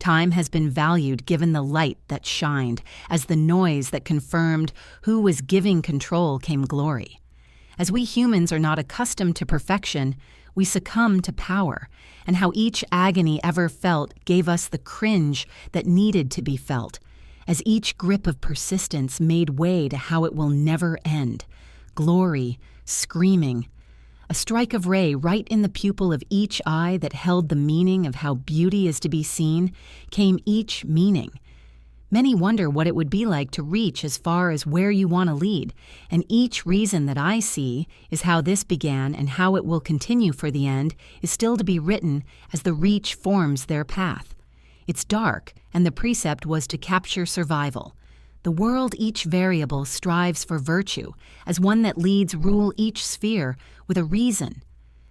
Time has been valued given the light that shined, as the noise that confirmed who was giving control came glory. As we humans are not accustomed to perfection, we succumb to power, and how each agony ever felt gave us the cringe that needed to be felt, as each grip of persistence made way to how it will never end. Glory, screaming. A strike of ray right in the pupil of each eye that held the meaning of how beauty is to be seen, came each meaning. Many wonder what it would be like to reach as far as where you want to lead, and each reason that I see is how this began and how it will continue for the end is still to be written as the reach forms their path. It's dark, and the precept was to capture survival. The world each variable strives for virtue, as one that leads rule each sphere with a reason.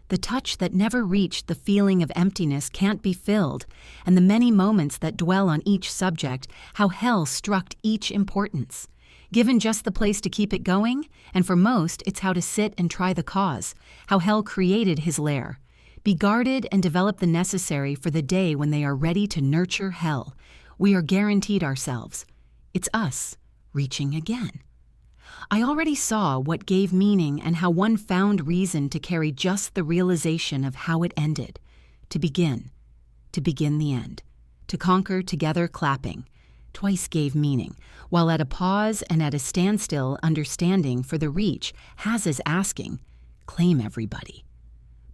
The touch that never reached the feeling of emptiness can't be filled, and the many moments that dwell on each subject, how hell struck each importance. Given just the place to keep it going, and for most it's how to sit and try the cause, how hell created his lair. Be guarded and develop the necessary for the day when they are ready to nurture hell. We are guaranteed ourselves. It's us, reaching again. I already saw what gave meaning and how one found reason to carry just the realization of how it ended. To begin the end. To conquer together clapping. Twice gave meaning, while at a pause and at a standstill understanding for the reach has as asking, claim everybody.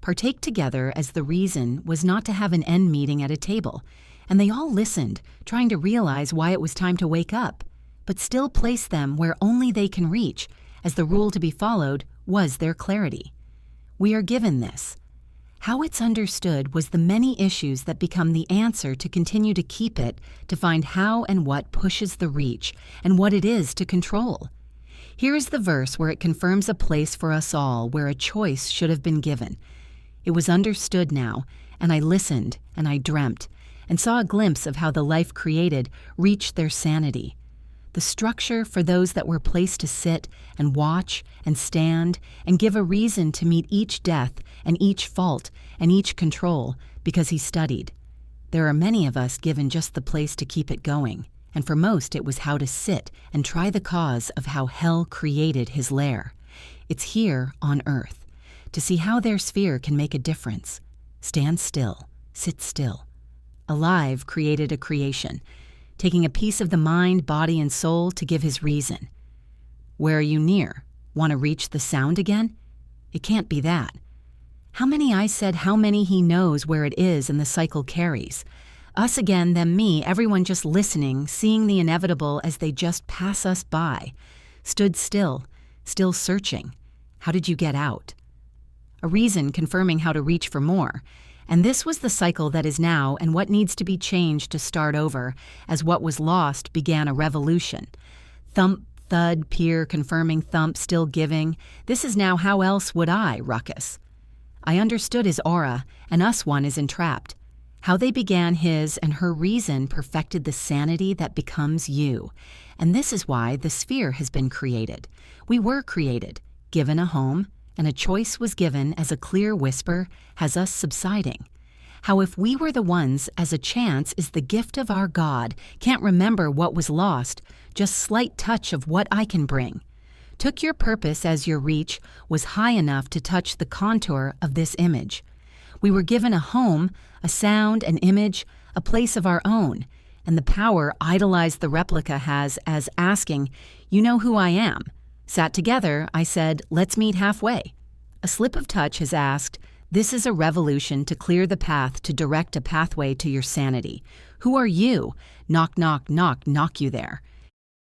Partake together as the reason was not to have an end meeting at a table, and they all listened, trying to realize why it was time to wake up, but still place them where only they can reach, as the rule to be followed was their clarity. We are given this. How it's understood was the many issues that become the answer to continue to keep it, to find how and what pushes the reach, and what it is to control. Here is the verse where it confirms a place for us all where a choice should have been given. It was understood now, and I listened, and I dreamt, and saw a glimpse of how the life created reached their sanity. The structure for those that were placed to sit and watch and stand and give a reason to meet each death and each fault and each control because he studied. There are many of us given just the place to keep it going, and for most it was how to sit and try the cause of how hell created his lair. It's here on earth, to see how their sphere can make a difference. Stand still, sit still. Alive created a creation, taking a piece of the mind, body, and soul to give his reason. Where are you near? Want to reach the sound again? It can't be that. How many I said how many he knows where it is and the cycle carries. Us again, them me, everyone just listening, seeing the inevitable as they just pass us by. Stood still searching. How did you get out? A reason confirming how to reach for more. And this was the cycle that is now and what needs to be changed to start over, as what was lost began a revolution. Thump, thud, peer, confirming, thump, still giving. This is now how else would I, ruckus. I understood his aura, and us one is entrapped. How they began his and her reason perfected the sanity that becomes you. And this is why the sphere has been created. We were created, given a home, and a choice was given as a clear whisper has us subsiding. How if we were the ones as a chance is the gift of our God, can't remember what was lost, just slight touch of what I can bring. Took your purpose as your reach was high enough to touch the contour of this image. We were given a home, a sound, an image, a place of our own, and the power idolized the replica has as asking, you know who I am? Sat together, I said, let's meet halfway. A slip of touch has asked, this is a revolution to clear the path to direct a pathway to your sanity. Who are you? Knock, knock, knock, knock you there.